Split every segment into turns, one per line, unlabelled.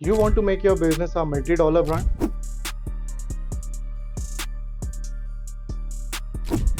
You want to make your business a multi-dollar brand?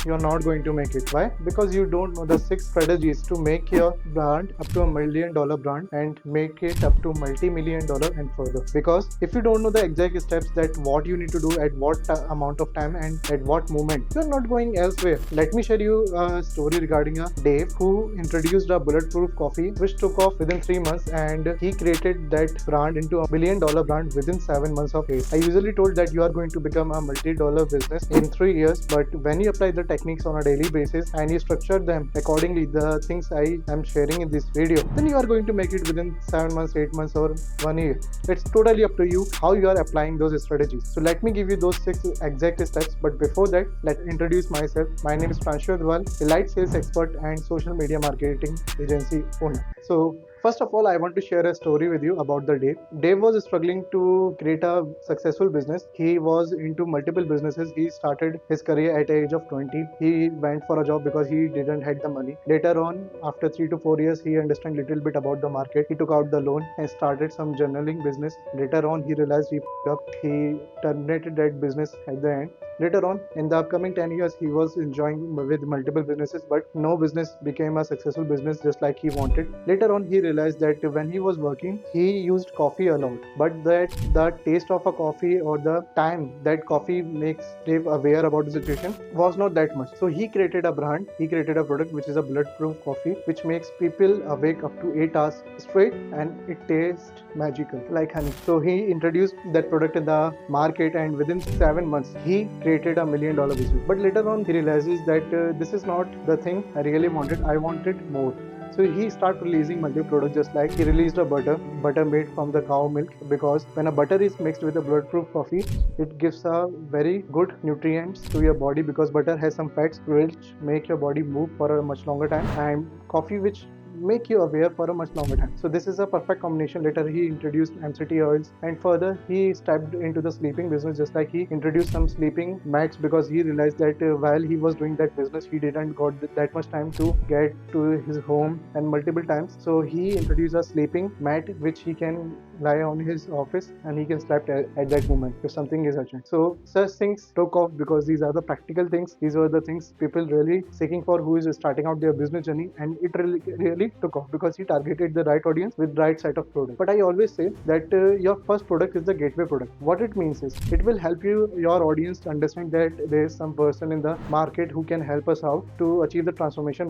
You're not going to make it. Why? Because you don't know the 6 strategies to make your brand up to $1 million brand and make it up to multi-million dollar and further. Because if you don't know the exact steps that what you need to do at what amount of time and at what moment, you're not going elsewhere. Let me share you a story regarding a Dave who introduced a bulletproof coffee which took off within 3 months, and he created that brand into $1 million brand within 7 months of it. I usually told that you are going to become a multi-dollar business in 3 years, but when you apply the techniques on a daily basis and you structure them accordingly, the things I am sharing in this video, then you are going to make it within 7 months, 8 months, or 1 year. It's totally up to you how you are applying those strategies. So let me give you those 6 exact steps, but before that, let's introduce myself. My name is Pranshu, elite sales expert and social media marketing agency owner. So first of all, I want to share a story with you about the Dave. Dave was struggling to create a successful business. He was into multiple businesses. He started his career at the age of 20. He went for a job because he didn't have the money. Later on, after 3 to 4 years, he understood little bit about the market. He took out the loan and started some journaling business. Later on, he realized he f***ed up. He terminated that business at the end. Later on, in the upcoming 10 years, he was enjoying with multiple businesses, but no business became a successful business just like he wanted. Later on, he realized that when he was working, he used coffee a lot, but that the taste of a coffee or the time that coffee makes Dave aware about the situation was not that much. So he created a brand, he created a product which is a bulletproof coffee, which makes people awake up to 8 hours straight, and it tastes magical like honey. So he introduced that product in the market, and within 7 months, he created $1 million business. But later on, he realizes that this is not the thing I really wanted. I wanted more. So he started releasing multiple products, just like he released a butter made from the cow milk, because when a butter is mixed with a bulletproof coffee, it gives a very good nutrients to your body, because butter has some fats which make your body move for a much longer time, and coffee which make you aware for a much longer time. So this is a perfect combination. Later he introduced MCT oils, and further he stepped into the sleeping business, just like he introduced some sleeping mats, because he realized that while he was doing that business, he didn't got that much time to get to his home and multiple times. So he introduced a sleeping mat which he can lie on his office and he can sleep at that moment if something is urgent. So such things took off because these are the practical things. These were the things people really seeking for who is starting out their business journey, and it really took off because he targeted the right audience with right set of product. But I always say that your first product is the gateway product. What it means is it will help your audience to understand that there is some person in the market who can help us out to achieve the transformation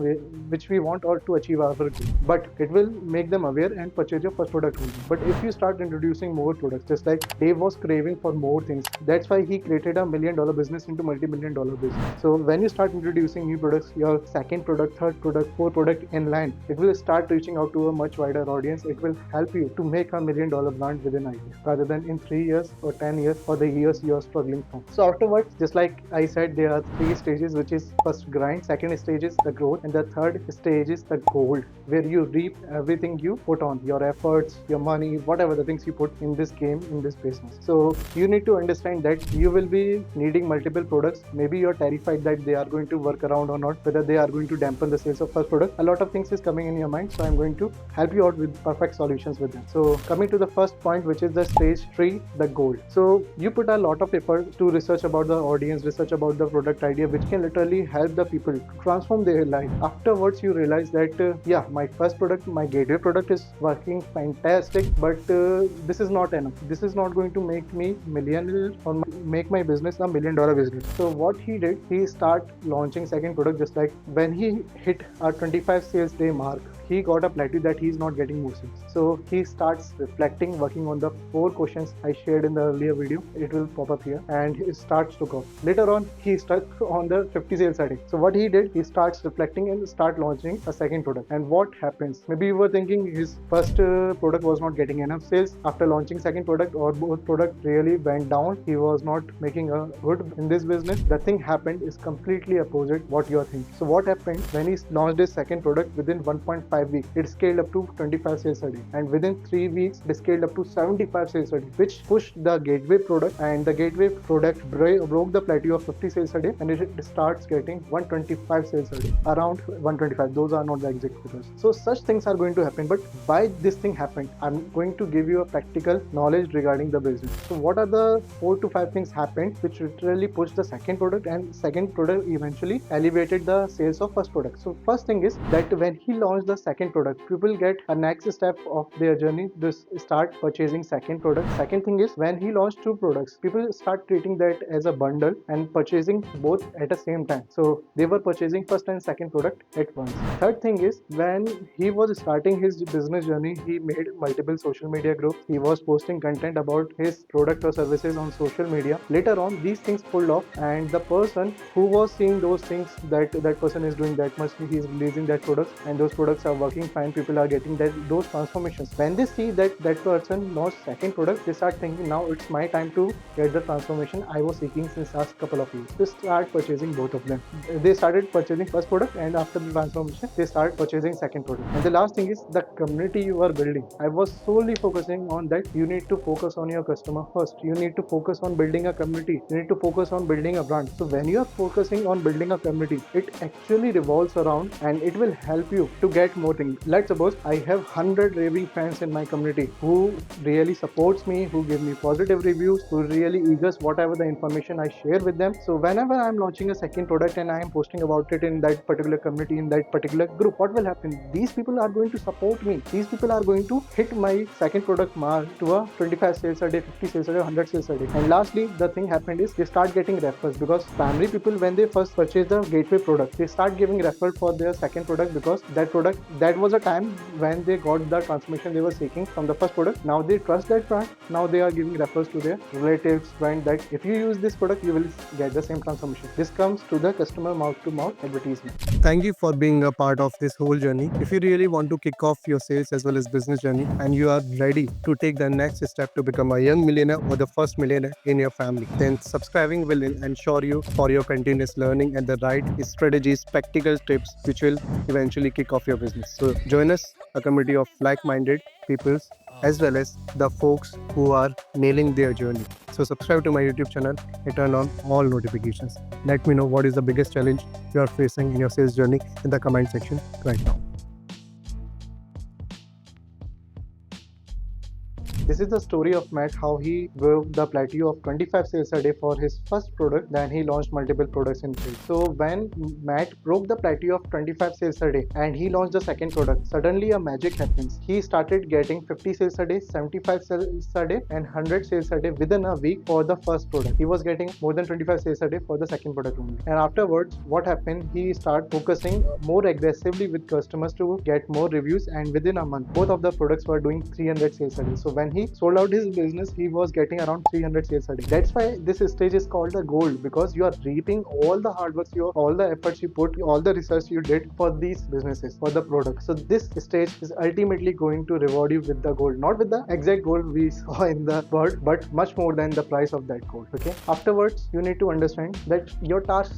which we want, or to achieve our goal. But it will make them aware and purchase your first product only. But if you start introducing more products, just like Dave was craving for more things, that's why he created $1 million business into multi-million-dollar business. So when you start introducing new products, your second product, third product, fourth product in line, it will start reaching out to a much wider audience. It will help you to make $1 million brand within a year, rather than in 3 years or 10 years or the years you are struggling from. So afterwards, just like I said, there are 3 stages, which is first grind, second stage is the growth, and the third stage is the gold, where you reap everything you put on, your efforts, your money, whatever the things you put in this game, in this business. So you need to understand that you will be needing multiple products. Maybe you're terrified that they are going to work around or not, whether they are going to dampen the sales of first product. A lot of things is coming in your mind, so I'm going to help you out with perfect solutions with them. So coming to the first point, which is the stage 3, the gold. So you put a lot of effort to research about the audience, research about the product idea, which can literally help the people to transform their life. Afterwards, you realize that yeah, my first product, my gateway product is working fantastic, but this is not enough. This is not going to make me millionaire or make my business $1 million business. So what he did, he start launching second product. Just like when he hit a 25 sales day mark, he got a plateau that he's not getting more sales. So he starts reflecting, working on the 4 questions I shared in the earlier video. It will pop up here, and he starts to go. Later on, he stuck on the 50 sales setting. So what he did, he starts reflecting and start launching a second product. And what happens? Maybe you were thinking his first product was not getting enough sales. After launching second product, or both product really went down. He was not making a good in this business. The thing happened is completely opposite what you are thinking. So what happened when he launched his second product? Within 1.5 5 weeks, it scaled up to 25 sales a day. And within 3 weeks, it scaled up to 75 sales a day, which pushed the gateway product. And the gateway product broke the plateau of 50 sales a day, and it starts getting 125 sales a day, around 125. Those are not the exact figures. So such things are going to happen. But why this thing happened, I'm going to give you a practical knowledge regarding the business. So what are the 4 to 5 things happened which literally pushed the second product, and second product eventually elevated the sales of first product. So first thing is that when he launched the second product, people get a next step of their journey, this start purchasing second product. Second thing is when he launched two products, people start treating that as a bundle and purchasing both at the same time. So they were purchasing first and second product at once. Third thing is when he was starting his business journey, he made multiple social media groups. He was posting content about his product or services on social media. Later on, these things pulled off, and the person who was seeing those things, that person is doing that much, he is releasing that products, and those products are working fine. People are getting those transformations. When they see that person launched second product, they start thinking, now it's my time to get the transformation I was seeking since last couple of years. They start purchasing both of them. They started purchasing first product, and after the transformation, they start purchasing second product. And the last thing is the community you are building. I was solely focusing on that. You need to focus on your customer first. You need to focus on building a community. You need to focus on building a brand. So when you are focusing on building a community, it actually revolves around, and it will help you to get more things. Let's suppose I have 100 raving fans in my community who really supports me, who give me positive reviews, who really eagers whatever the information I share with them. So whenever I'm launching a second product and I am posting about it in that particular community, in that particular group, what will happen? These people are going to support me. These people are going to hit my second product mark to a 25 sales a day, 50 sales a day, 100 sales a day. And lastly, the thing happened is they start getting referrals, because primary people, when they first purchase the gateway product, they start giving referral for their second product, because that was a time when they got the transformation they were seeking from the first product. Now they trust that brand. Now they are giving referrals to their relatives, friends, that if you use this product, you will get the same transformation. This comes to the customer mouth-to-mouth advertisement. Thank you for being a part of this whole journey. If you really want to kick off your sales as well as business journey, and you are ready to take the next step to become a young millionaire or the first millionaire in your family, then subscribing will ensure you for your continuous learning and the right strategies, practical tips, which will eventually kick off your business. So join us, a community of like-minded peoples, as well as the folks who are nailing their journey. So subscribe to my YouTube channel and turn on all notifications. Let me know what is the biggest challenge you are facing in your sales journey in the comment section right now. This is the story of Matt, how he broke the plateau of 25 sales a day for his first product. Then he launched multiple products in sales. So when Matt broke the plateau of 25 sales a day and he launched the second product, suddenly a magic happens. He started getting 50 sales a day, 75 sales a day, and 100 sales a day within a week for the first product. He was getting more than 25 sales a day for the second product only. And afterwards, what happened? He started focusing more aggressively with customers to get more reviews, and within a month, both of the products were doing 300 sales a day. So when he sold out his business, he was getting around 300 sales a day. That's why this stage is called the gold, because you are reaping all the hard work, all the efforts you put, all the research you did for these businesses, for the product. So this stage is ultimately going to reward you with the gold, not with the exact gold we saw in the word, but much more than the price of that gold. Okay. Afterwards, you need to understand that your task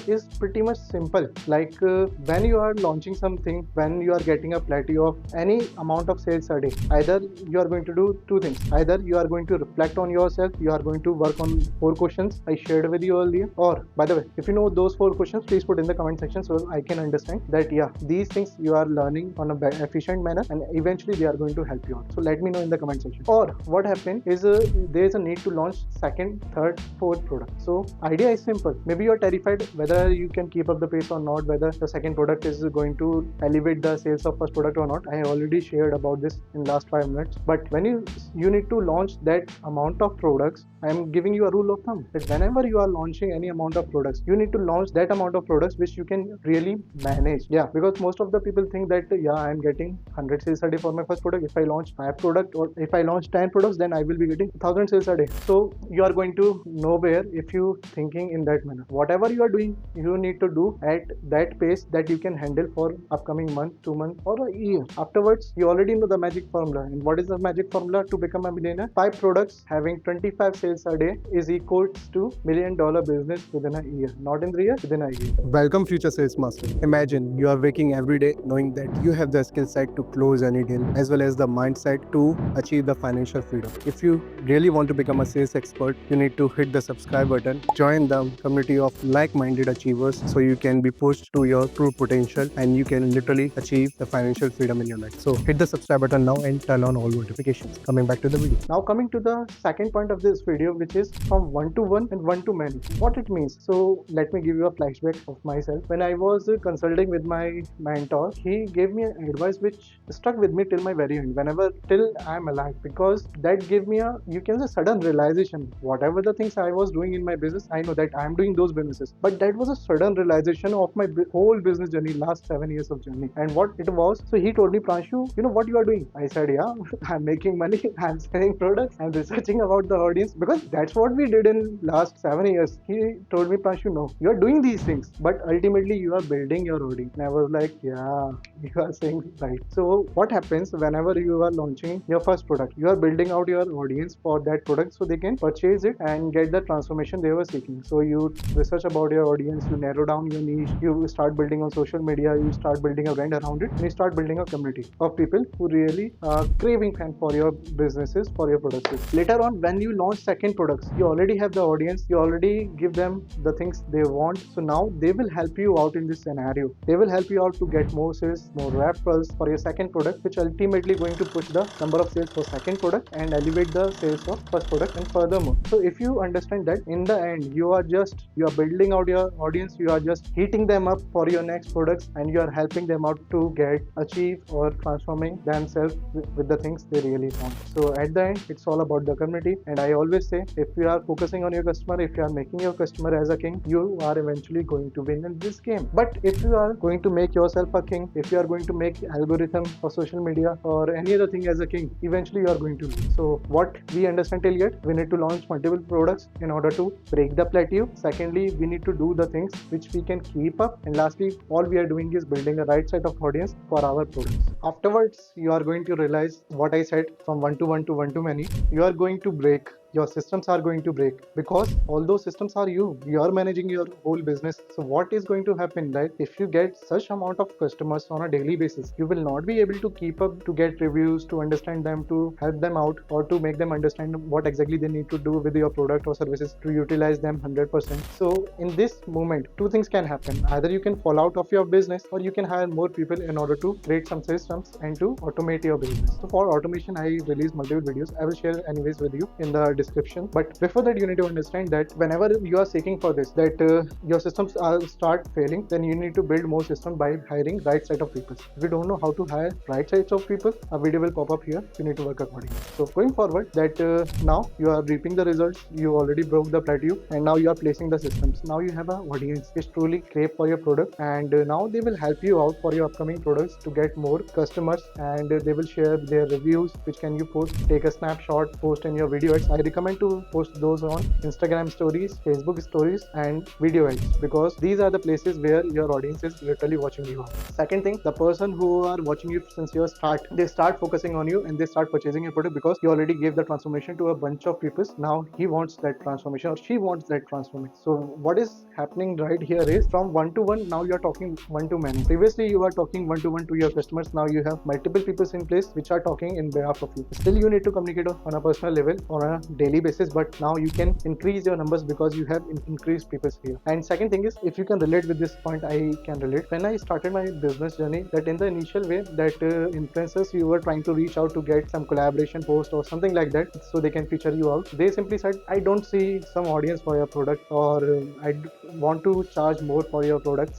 is pretty much simple. Like when you are launching something, when you are getting a plateau of any amount of sales a day, either you are going to do two things. Either you are going to reflect on yourself, you are going to work on 4 questions I shared with you earlier, or by the way, if you know those 4 questions, please put in the comment section so I can understand that these things you are learning on a efficient manner, and eventually they are going to help you out. So let me know in the comment section. Or what happened is there is a need to launch second, third, fourth product. So idea is simple. Maybe you are terrified whether you can keep up the pace or not, whether the second product is going to elevate the sales of first product or not. I already shared about this in last 5 minutes. But when you need to launch that amount of products, I am giving you a rule of thumb that whenever you are launching any amount of products, you need to launch that amount of products which you can really manage. Because most of the people think that I am getting 100 sales a day for my first product. If I launch 5 products, or if I launch 10 products, then I will be getting 1000 sales a day. So you are going to nowhere if you thinking in that manner. Whatever you are doing, you need to do at that pace that you can handle for upcoming month, 2 months, or a year. Afterwards, you already know the magic formula. And what is the magic formula? to become a millionaire? 5 products having 25 sales a day is equals to $1 million business within a year. Not in 3 years, within a year.
Welcome, future sales master. Imagine you are waking every day knowing that you have the skill set to close any deal as well as the mindset to achieve the financial freedom. If you really want to become a sales expert, you need to hit the subscribe button, join the community of like-minded achievers so you can be pushed to your true potential and you can literally achieve the financial freedom in your life. So hit the subscribe button now and turn on all notifications. Coming back to the video.
Now coming to the second point of this video, which is from one to one and one to many. What it means. So let me give you a flashback of myself. When I was consulting with my mentor, he gave me an advice which stuck with me till my very end, whenever till I'm alive, because that gave me a, you can say, sudden realization. Whatever the things I was doing in my business, I know that I'm doing those businesses, but that was a sudden realization of my whole business journey, last 7 years of journey. And what it was, so he told me, Pranshu, you know what you are doing? I said, yeah, I'm making money, I'm selling products, I'm researching about the audience, because that's what we did in last 7 years. He told me, Pranshu, no, you're doing these things, but ultimately you are building your audience. And I was like, yeah, you are saying right. So what happens whenever you are launching your first product? You are building out your audience for that product so they can purchase it and get the transformation they were seeking. So you research about your audience, you narrow down your niche, you start building on social media, you start building a brand around it, and you start building a community of people who really are craving fan for your businesses, for your products. Later on, when you launch second products, you already have the audience, you already give them the things they want. So now they will help you out in this scenario. They will help you out to get more sales, more referrals for your second product, which ultimately going to push the number of sales for second product and elevate the sales of first product and furthermore. So if you understand that in the end you are building out your audience, you are just heating them up for your next products and you are helping them out to achieve or transforming themselves with the things they really want. So at the end, it's all about the community. And I always say, if you are focusing on your customer, if you are making your customer as a king, you are eventually going to win in this game. But if you are going to make yourself a king, if you are going to make algorithm for social media or any other thing as a king, eventually you are going to lose. So what we understand till yet, we need to launch multiple products in order to break the plateau. Secondly, we need to do the things which we can keep up. And lastly, all we are doing is building a right set of audience for our products. Afterwards, you are going to realize what I said, from one to one to one to many. You are going to break, your systems are going to break, because all those systems are you are managing your whole business. So what is going to happen, that if you get such amount of customers on a daily basis, you will not be able to keep up, to get reviews, to understand them, to help them out, or to make them understand what exactly they need to do with your product or services to utilize them 100%. So in this moment, two things can happen. Either you can fall out of your business, or you can hire more people in order to create some systems and to automate your business. So for automation, I release multiple videos. I will share anyways with you in the description. But before that, you need to understand that whenever you are seeking for this, that your systems start failing, then you need to build more systems by hiring right set of people. If you don't know how to hire right sets of people, a video will pop up here. You need to work accordingly. So going forward, that now you are reaping the results. You already broke the plateau, and now you are placing the systems. Now you have an audience which truly crave for your product, and now they will help you out for your upcoming products to get more customers, and they will share their reviews, which can you post, take a snapshot, post in your video ads. I recommend to post those on Instagram stories, Facebook stories, and video ads, because these are the places where your audience is literally watching you. Second thing, the person who are watching you since your start, they start focusing on you and they start purchasing your product because you already gave the transformation to a bunch of people. Now he wants that transformation, or she wants that transformation. So what is happening right here is, from one to one, now you are talking one to many. Previously you are talking one to one to your customers. Now you have multiple people in place which are talking in behalf of you. Still you need to communicate on a personal level on a daily basis, but now you can increase your numbers because you have increased people here. And second thing is, if you can relate with this point, I can relate. When I started my business journey, that in the initial way, that influencers you were trying to reach out to get some collaboration post or something like that, so they can feature you out, they simply said, I don't see some audience for your product, or I want to charge more for your product.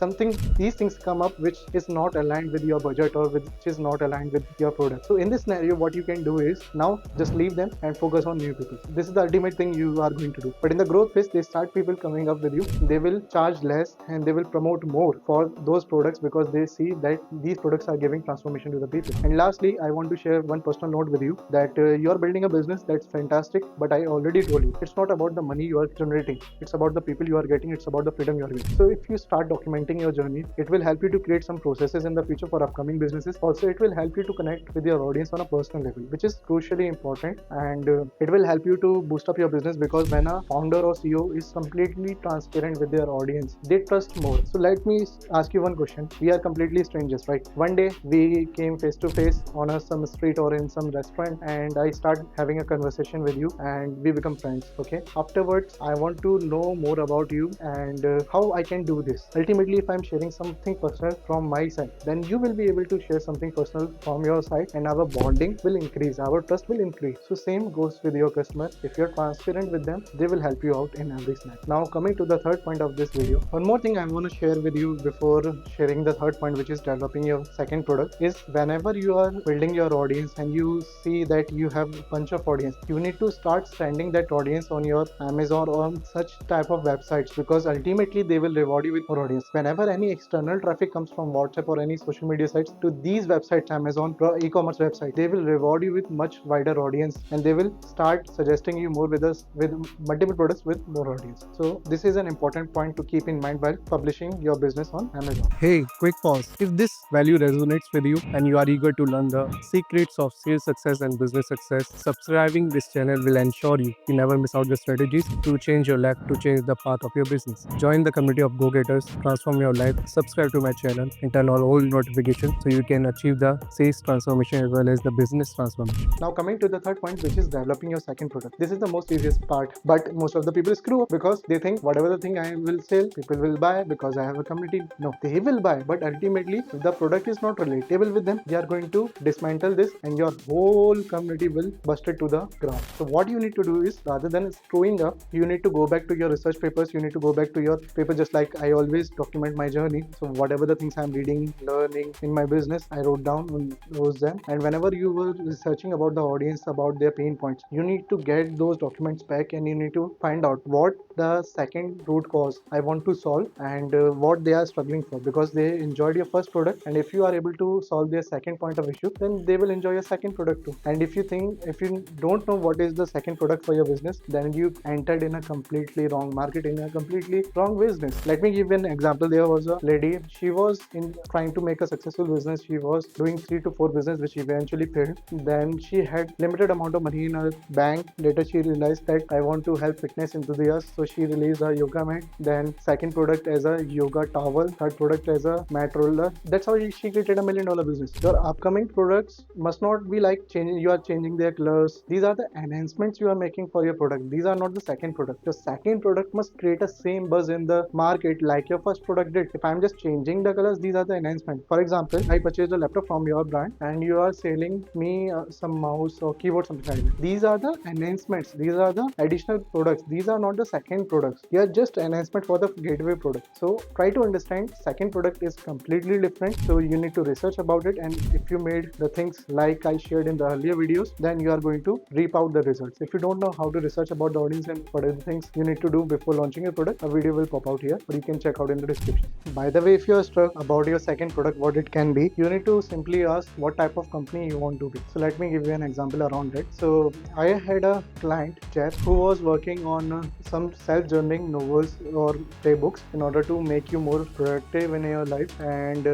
These things come up which is not aligned with your budget, or which is not aligned with your product. So in this scenario, what you can do is, now just leave them and focus on new people. This is the ultimate thing you are going to do. But in the growth phase, they start people coming up with you. They will charge less and they will promote more for those products because they see that these products are giving transformation to the people. And lastly, I want to share one personal note with you, that you are building a business, that's fantastic, but I already told you, it's not about the money you are generating, it's about the people you are getting, it's about about the freedom you are giving. So if you start documenting your journey, it will help you to create some processes in the future for upcoming businesses. Also, it will help you to connect with your audience on a personal level, which is crucially important, and it will help you to boost up your business, because when a founder or CEO is completely transparent with their audience, they trust more. So let me ask you one question. We are completely strangers, right? One day we came face to face on some street or in some restaurant, and I start having a conversation with you and we become friends. Okay, afterwards I want to know more about you and how I can do this. Ultimately, if I'm sharing something personal from my side, then you will be able to share something personal from your side, and our bonding will increase, our trust will increase. So same goes with your customer. If you're transparent with them, they will help you out in every snap. Now coming to the third point of this video, one more thing I want to share with you before sharing the third point, which is developing your second product, is whenever you are building your audience and you see that you have a bunch of audience, you need to start sending that audience on your Amazon or on such type of websites, because ultimately they will reward you with more audience. Whenever any external traffic comes from WhatsApp or any social media sites to these websites, Amazon e-commerce website, they will reward you with much wider audience, and they will start suggesting you more with us with multiple products with more audience. So this is an important point to keep in mind while publishing your business on Amazon.
Hey, quick pause. If this value resonates with you and you are eager to learn the secrets of sales success and business success, subscribing this channel will ensure you never miss out the strategies to change your life, to change the path of your business. Join the community of go-getters, transform your life, subscribe to my channel, and turn on all notifications so you can achieve the sales transformation as well as the business transformation.
Now coming to the third point, which is developing your second product. This is the most easiest part, but most of the people screw up because they think whatever the thing I will sell, people will buy because I have a community. No, they will buy, but ultimately if the product is not relatable with them, they are going to dismantle this and your whole community will bust it to the ground. So what you need to do is, rather than screwing up, you need to go back to your research papers, you need to go back to your paper, just like I always document my journey. So whatever the things I'm reading, learning in my business, I wrote down on those them. And whenever you were researching about the audience, about their pain points, you need to get those documents back and you need to find out what the second root cause I want to solve and what they are struggling for, because they enjoyed your first product, and if you are able to solve their second point of issue, then they will enjoy your second product too. And if you don't know what is the second product for your business, then you entered in a completely wrong market, in a completely wrong business. Let me give you an example. There was a lady, she was trying to make a successful business. She was doing 3 to 4 business which eventually failed. Then she had limited amount of money in her bank. Later she realized that I want to help fitness enthusiasts, so she released a yoga mat, then second product as a yoga towel, third product as a mat roller. That's how she created $1 million business. Your upcoming products must not be like you are changing their colors. These are the enhancements you are making for your product. These are not the second product. Your second product must create a same buzz in the market like your first product did. If I'm just changing the colors, these are the enhancements. For example, I purchased a laptop from your brand and you are selling me some mouse or keyboard, something like that. These are the enhancements. These are the additional products. These are not the second products. They are just enhancement for the gateway product. So try to understand second product is completely different. So you need to research about it, and if you made the things like I shared in the earlier videos, then you are going to reap out the results. If you don't know how to research about the audience and what are the things you need to do before launching a product, a video will pop out here, or you can check out in the description. By the way, if you are struck about your second product, what it can be, you need to simply ask what type of company you want to be. So let me give you an example around it. So I had a client, Jeff, who was working on some self-journaling novels or playbooks in order to make you more productive in your life, and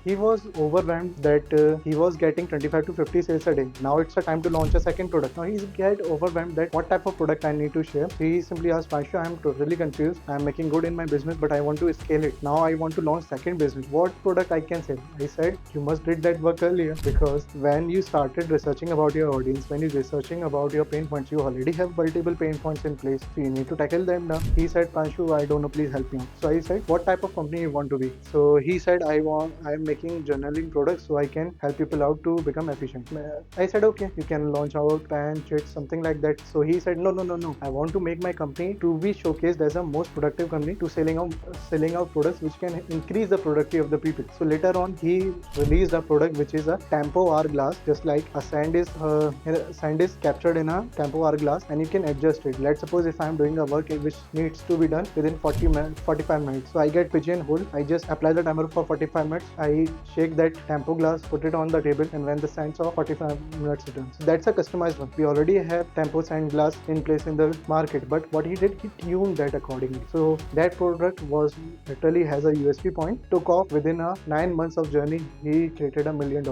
he was overwhelmed that he was getting 25 to 50 sales a day. Now it's a time to launch a second product. Now he's get overwhelmed that what type of product I need to share. He simply asked, Pranshu, I am totally confused. I am making good in my business, but I want to scale it. Now I want to launch second business. What product I can sell? I said, you must did that work earlier, because when you started researching about your audience, when you're researching about your pain points, you already have multiple pain points in place. So you need to tackle them now. He said, Pranshu, I don't know, please help me out. So I said, what type of company you want to be? So he said, I am making journaling products so I can help people out to become efficient. I said, okay, you can launch out pan, chits, something like that. So he said, no. I want to make my company to be showcased as a most productive company, to selling out products which can increase the productivity of the people. So later on, he released a product which is a tempo hourglass, just like a sand is captured in a tempo hourglass, and you can adjust it. Let's suppose if I am doing a work work which needs to be done within 45 minutes. So I get pigeonholed. I just apply the timer for 45 minutes. I shake that tempo glass, put it on the table, and when the signs of 45 minutes returns. So that's a customized one. We already have tempo sign glass in place in the market, but what he did, he tuned that accordingly. So that product was literally has a USP point. Took off within a 9 months of journey. He created $1 million.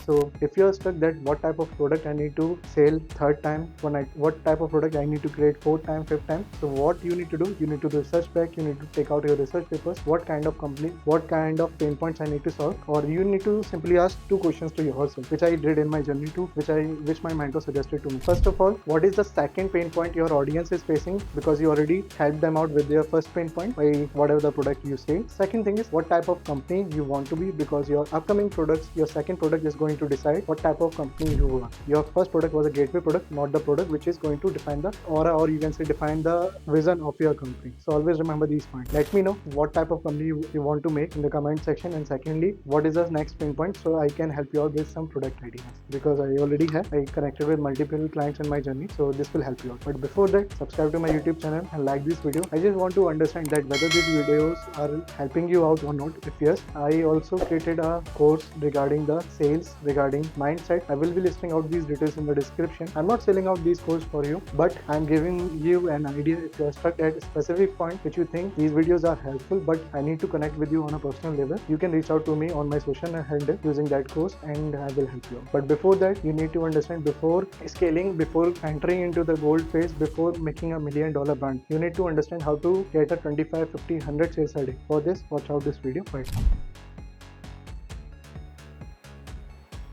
So if you're stuck that what type of product I need to sell third time, what type of product I need to create fourth time, fifth time. So what you need to do, you need to do research back, you need to take out your research papers, what kind of company, what kind of pain points I need to solve, or you need to simply ask two questions to yourself, which I did in my journey too, which my mentor suggested to me. First of all, what is the second pain point your audience is facing, because you already helped them out with their first pain point by whatever the product you say. Second thing is what type of company you want to be, because your upcoming products, your second product is going to decide what type of company you are. Your first product was a gateway product, not the product which is going to define the aura, or you can say define the vision of your company. So always remember these points. Let me know what type of company you want to make in the comment section, and secondly, what is the next pain point, so I can help you out with some product ideas, because I already have. I connected with multiple clients in my journey, so this will help you out. But before that, subscribe to my YouTube channel and like this video. I just want to understand that whether these videos are helping you out or not. If yes, I also created a course regarding the sales, regarding mindset. I will be listing out these details in the description. I'm not selling out these courses for you, but I'm giving you an idea. If you're stuck at a specific point which you think these videos are helpful, but I need to connect with you on a personal level, you can reach out to me on my social handle using that course, and I will help you out. But before that, you need to understand, before scaling, before entering into the gold phase, before making $1 million brand, you need to understand how to get a 25, 50, 100 sales a day. For this, watch out this video right now.